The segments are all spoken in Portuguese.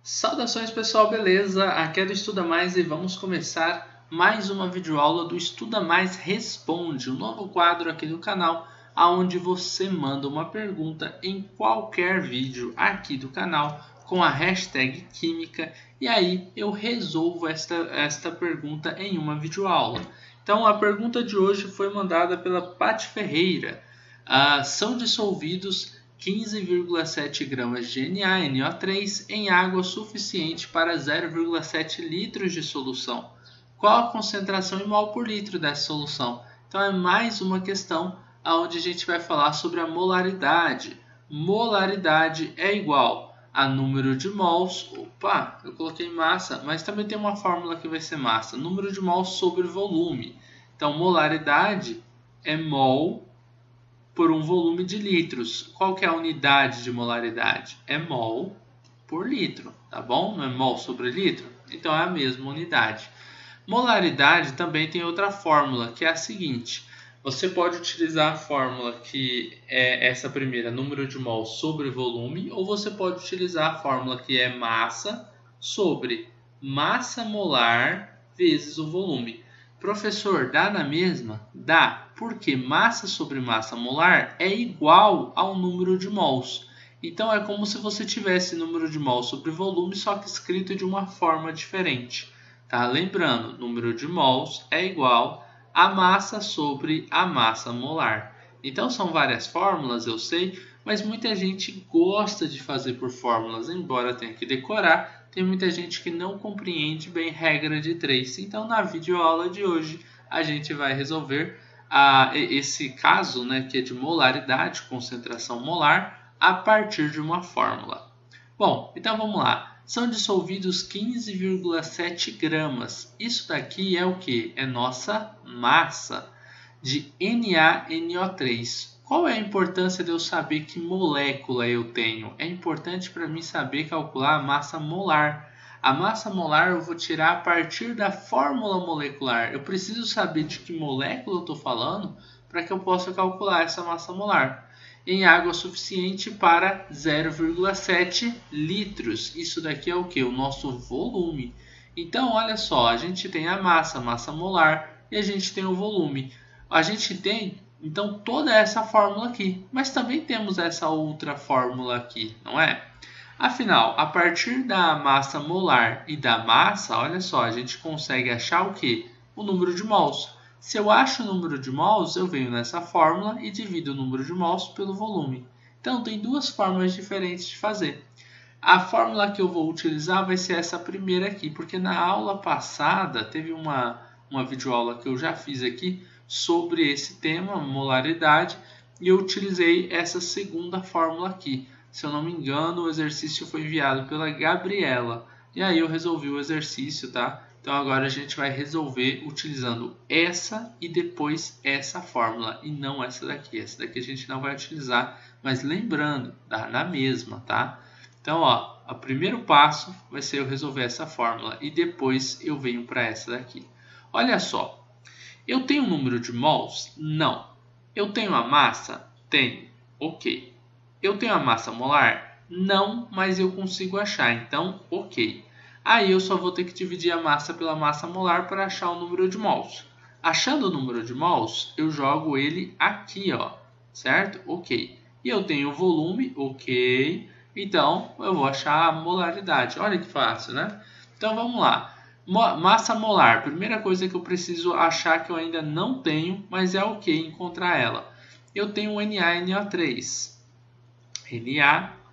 Saudações pessoal, beleza? Aqui é do Estuda Mais e vamos começar mais uma videoaula do Estuda Mais Responde, um novo quadro aqui no canal, onde você manda uma pergunta em qualquer vídeo aqui do canal com a hashtag Química e aí eu resolvo esta pergunta em uma videoaula. Então a pergunta de hoje foi mandada pela Paty Ferreira. São dissolvidos 15,7 gramas de NaNO3 em água suficiente para 0,7 litros de solução. Qual a concentração em mol por litro dessa solução? Então é mais uma questão onde a gente vai falar sobre a molaridade. Molaridade é igual a número de mols, eu coloquei massa, mas também tem uma fórmula que vai ser massa, número de mols sobre volume. Então molaridade é mol por um volume de litros. Qual que é a unidade de molaridade? É mol por litro, tá bom? Não é mol sobre litro? Então é a mesma unidade. Molaridade também tem outra fórmula, que é a seguinte. Você pode utilizar a fórmula que é essa primeira, número de mol sobre volume, ou você pode utilizar a fórmula que é massa sobre massa molar vezes o volume. Professor, dá na mesma? Dá, porque massa sobre massa molar é igual ao número de mols. Então é como se você tivesse número de mols sobre volume, só que escrito de uma forma diferente. Tá? Lembrando, número de mols é igual a massa sobre a massa molar. Então são várias fórmulas, eu sei, mas muita gente gosta de fazer por fórmulas, embora tenha que decorar. Tem muita gente que não compreende bem regra de 3. Então na videoaula de hoje a gente vai resolver esse caso, né, que é de molaridade, concentração molar, a partir de uma fórmula. Bom, então vamos lá. São dissolvidos 15,7 gramas. Isso daqui é o que? É nossa massa de NaNO3. Qual é a importância de eu saber que molécula eu tenho? É importante para mim saber calcular a massa molar. A massa molar eu vou tirar a partir da fórmula molecular. Eu preciso saber de que molécula eu estou falando para que eu possa calcular essa massa molar. Em água suficiente para 0,7 litros. Isso daqui é o que? O nosso volume. Então, olha só, a gente tem a massa molar, e a gente tem o volume. A gente tem, então, toda essa fórmula aqui, mas também temos essa outra fórmula aqui, não é? Afinal, a partir da massa molar e da massa, olha só, a gente consegue achar o quê? O número de mols. Se eu acho o número de mols, eu venho nessa fórmula e divido o número de mols pelo volume. Então, tem duas formas diferentes de fazer. A fórmula que eu vou utilizar vai ser essa primeira aqui, porque na aula passada teve uma videoaula que eu já fiz aqui sobre esse tema, molaridade, e eu utilizei essa segunda fórmula aqui. Se eu não me engano, o exercício foi enviado pela Gabriela, e aí eu resolvi o exercício, tá? Então agora a gente vai resolver utilizando essa e depois essa fórmula, e não essa daqui. Essa daqui a gente não vai utilizar, mas lembrando, dá na mesma, tá? Então, o primeiro passo vai ser eu resolver essa fórmula e depois eu venho para essa daqui. Olha só, eu tenho um número de mols? Não. Eu tenho a massa? Tenho. Ok. Eu tenho a massa molar? Não, mas eu consigo achar, então ok. Aí eu só vou ter que dividir a massa pela massa molar para achar o número de mols. Achando o número de mols, eu jogo ele aqui, ó, certo? Ok. E eu tenho o volume, ok. Então, eu vou achar a molaridade. Olha que fácil, né? Então, vamos lá. Massa molar. Primeira coisa que eu preciso achar que eu ainda não tenho, mas é ok encontrar ela. Eu tenho NaNO3.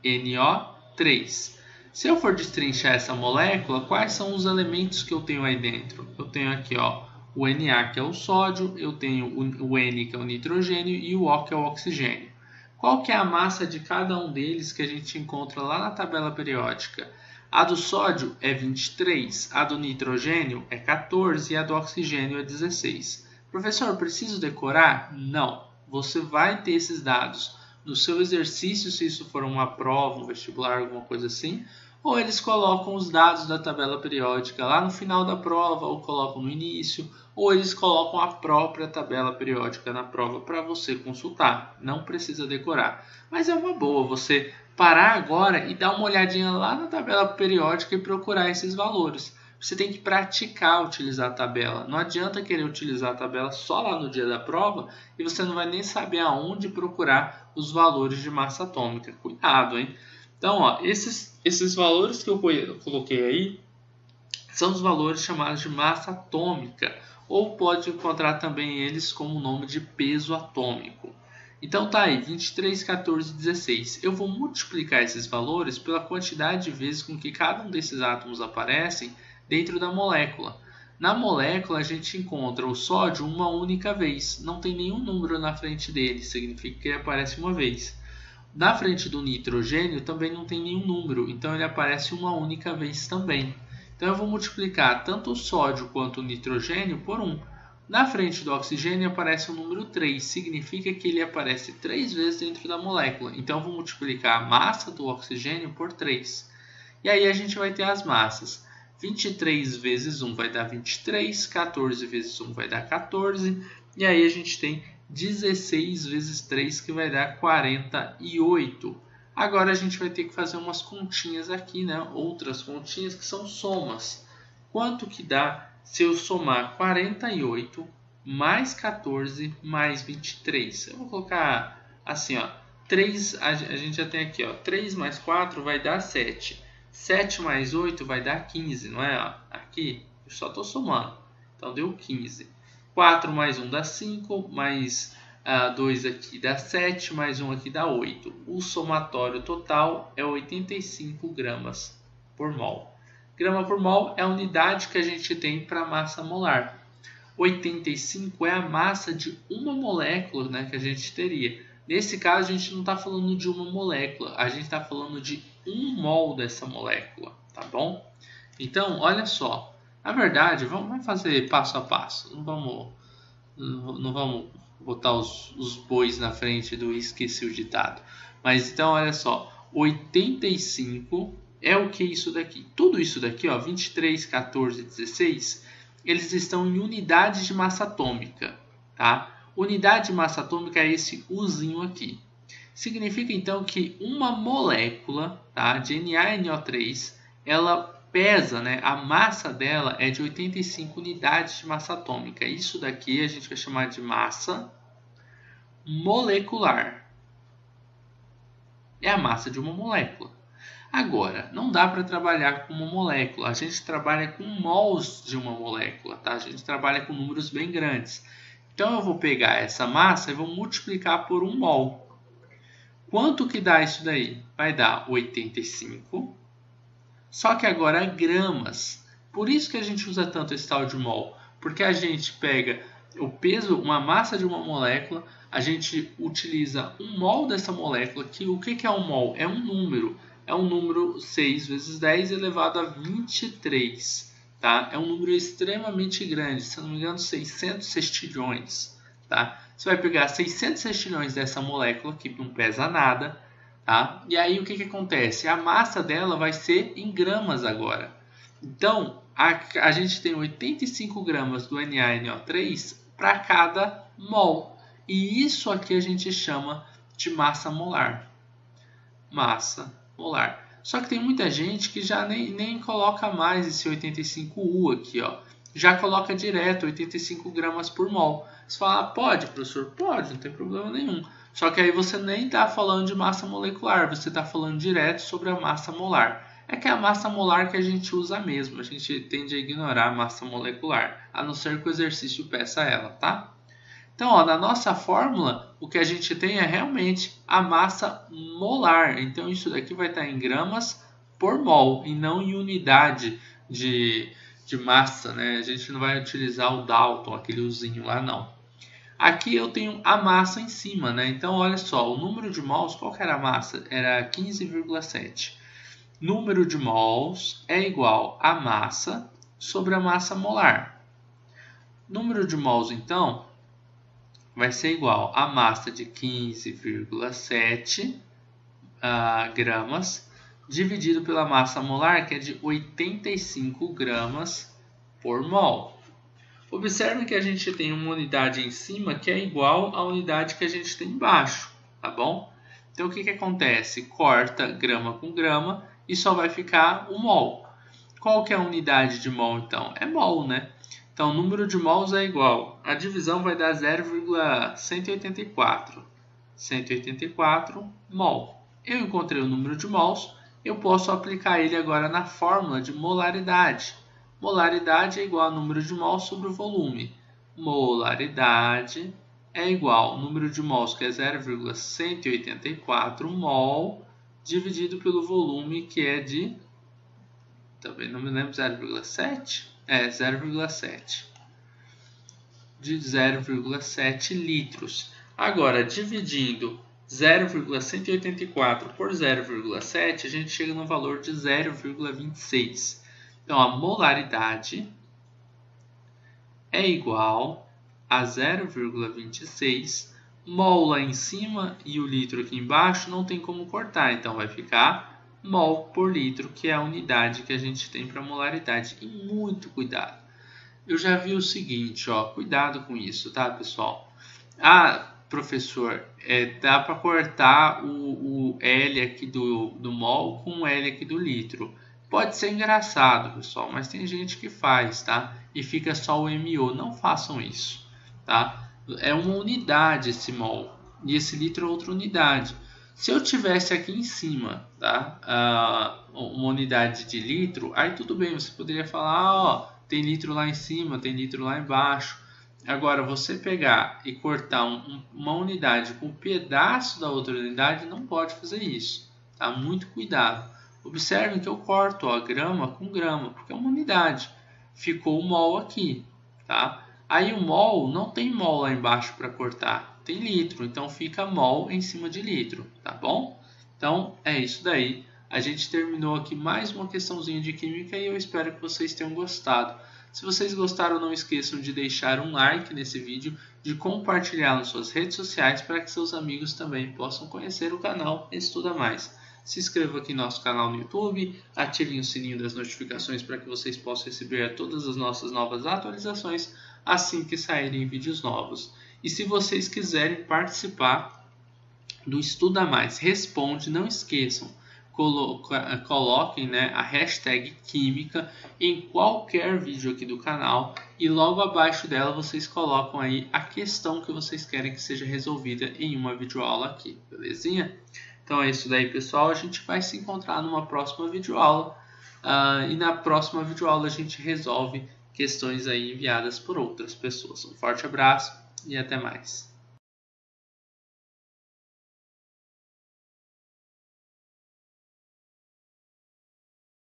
NaNO3. Se eu for destrinchar essa molécula, quais são os elementos que eu tenho aí dentro? Eu tenho aqui, ó, o Na, que é o sódio, eu tenho o N, que é o nitrogênio, e o O, que é o oxigênio. Qual que é a massa de cada um deles que a gente encontra lá na tabela periódica? A do sódio é 23, a do nitrogênio é 14 e a do oxigênio é 16. Professor, preciso decorar? Não. Você vai ter esses dados no seu exercício, se isso for uma prova, um vestibular, alguma coisa assim, ou eles colocam os dados da tabela periódica lá no final da prova, ou colocam no início, ou eles colocam a própria tabela periódica na prova para você consultar. Não precisa decorar, mas é uma boa você parar agora e dar uma olhadinha lá na tabela periódica e procurar esses valores. Você tem que praticar utilizar a tabela. Não adianta querer utilizar a tabela só lá no dia da prova e você não vai nem saber aonde procurar os valores de massa atômica. Cuidado, hein? Então, ó, esses valores que eu coloquei aí são os valores chamados de massa atômica, ou pode encontrar também eles como o nome de peso atômico. Então tá aí, 23, 14, 16. Eu vou multiplicar esses valores pela quantidade de vezes com que cada um desses átomos aparecem dentro da molécula. Na molécula a gente encontra o sódio uma única vez, não tem nenhum número na frente dele, significa que ele aparece uma vez. Na frente do nitrogênio também não tem nenhum número, então ele aparece uma única vez também. Então eu vou multiplicar tanto o sódio quanto o nitrogênio por 1. Na frente do oxigênio aparece o número 3, significa que ele aparece 3 vezes dentro da molécula. Então eu vou multiplicar a massa do oxigênio por 3. E aí a gente vai ter as massas. 23 vezes 1 vai dar 23, 14 vezes 1 vai dar 14, e aí a gente tem 16 vezes 3 que vai dar 48. Agora a gente vai ter que fazer umas continhas aqui, né? Outras continhas que são somas. Quanto que dá se eu somar 48 mais 14 mais 23? Eu vou colocar assim, ó. 3, a gente já tem aqui, ó. 3 mais 4 vai dar 7. 7 mais 8 vai dar 15, não é? Aqui eu só estou somando. Então deu 15. 4 mais 1 dá 5, mais 2 aqui dá 7, mais 1 aqui dá 8. O somatório total é 85 gramas por mol. Grama por mol é a unidade que a gente tem para massa molar. 85 é a massa de uma molécula, né, que a gente teria. Nesse caso, a gente não está falando de uma molécula, a gente está falando de 1 mol dessa molécula, tá bom? Então, olha só. Na verdade, vamos fazer passo a passo. Não vamos botar os bois na frente do esqueci o ditado. Mas então, olha só. 85 é o que isso daqui? Tudo isso daqui, ó, 23, 14, 16, eles estão em unidades de massa atômica, tá? Unidade de massa atômica é esse Uzinho aqui. Significa então que uma molécula, tá, de NaNO3, ela pesa, né, a massa dela é de 85 unidades de massa atômica. Isso daqui a gente vai chamar de massa molecular. É a massa de uma molécula. Agora, não dá para trabalhar com uma molécula. A gente trabalha com mols de uma molécula, tá? A gente trabalha com números bem grandes. Então eu vou pegar essa massa e vou multiplicar por 1 mol. Quanto que dá isso daí? Vai dar 85. Só que agora é gramas. Por isso que a gente usa tanto esse tal de mol. Porque a gente pega o peso, uma massa de uma molécula, a gente utiliza 1 mol dessa molécula. Que, o que é 1 mol? É um número. É um número 6 vezes 10 elevado a 23. Tá? É um número extremamente grande, se não me engano 600 sextilhões, tá? Você vai pegar 600 sextilhões dessa molécula que não pesa nada, tá? E aí o que acontece? A massa dela vai ser em gramas agora. Então a gente tem 85 gramas do NaNO3 para cada mol. E isso aqui a gente chama de massa molar. Massa molar. Só que tem muita gente que já nem coloca mais esse 85U aqui, ó. Já coloca direto 85 gramas por mol. Você fala, pode, professor? Pode, não tem problema nenhum. Só que aí você nem está falando de massa molecular, você está falando direto sobre a massa molar. É que é a massa molar que a gente usa mesmo, a gente tende a ignorar a massa molecular, a não ser que o exercício peça ela, tá? Então, ó, na nossa fórmula, o que a gente tem é realmente a massa molar. Então, isso daqui vai estar em gramas por mol e não em unidade de massa, né? A gente não vai utilizar o Dalton, aquele usinho lá, não. Aqui eu tenho a massa em cima, né? Então, olha só, o número de mols, qual que era a massa? Era 15,7. Número de mols é igual a massa sobre a massa molar. Número de mols, então, vai ser igual a massa de 15,7 gramas dividido pela massa molar, que é de 85 gramas por mol. Observe que a gente tem uma unidade em cima que é igual à unidade que a gente tem embaixo, tá bom? Então, o que acontece? Corta grama com grama e só vai ficar o mol. Qual que é a unidade de mol, então? É mol, né? Então, o número de mols é igual. A divisão vai dar 0,184. 184 mol. Eu encontrei o número de mols, eu posso aplicar ele agora na fórmula de molaridade. Molaridade é igual ao número de mols sobre o volume. Molaridade é igual ao número de mols, que é 0,184 mol, dividido pelo volume, que é de... Também não me lembro, 0,7? É, 0,7. De 0,7 litros. Agora, dividindo 0,184 por 0,7, a gente chega no valor de 0,26. Então, a molaridade é igual a 0,26. Mol lá em cima e o litro aqui embaixo não tem como cortar, então vai ficar mol por litro, que é a unidade que a gente tem para molaridade. E muito cuidado. Eu já vi o seguinte, ó, cuidado com isso, tá, pessoal? Ah, professor, dá para cortar o L aqui do mol com o L aqui do litro. Pode ser engraçado, pessoal, mas tem gente que faz, tá? E fica só o MO. Não façam isso, tá? É uma unidade esse mol e esse litro é outra unidade. Se eu tivesse aqui em cima, tá? Uma unidade de litro, aí tudo bem, você poderia falar, ó, tem litro lá em cima, tem litro lá embaixo. Agora, você pegar e cortar uma unidade com um pedaço da outra unidade, não pode fazer isso, tá? Muito cuidado. Observem que eu corto, ó, grama com grama, porque é uma unidade. Ficou o mol aqui, tá? Aí o mol, não tem mol lá embaixo para cortar, tem litro, então fica mol em cima de litro, tá bom? Então, é isso daí. A gente terminou aqui mais uma questãozinha de química e eu espero que vocês tenham gostado. Se vocês gostaram, não esqueçam de deixar um like nesse vídeo, de compartilhar nas suas redes sociais para que seus amigos também possam conhecer o canal Estuda Mais. Se inscreva aqui no nosso canal no YouTube, ativem o sininho das notificações para que vocês possam receber todas as nossas novas atualizações assim que saírem vídeos novos. E se vocês quiserem participar do Estuda Mais Responde, não esqueçam, coloquem, né, a hashtag Química em qualquer vídeo aqui do canal e logo abaixo dela vocês colocam aí a questão que vocês querem que seja resolvida em uma videoaula aqui, belezinha? Então é isso daí, pessoal. A gente vai se encontrar numa próxima videoaula e na próxima videoaula a gente resolve questões aí enviadas por outras pessoas. Um forte abraço e até mais.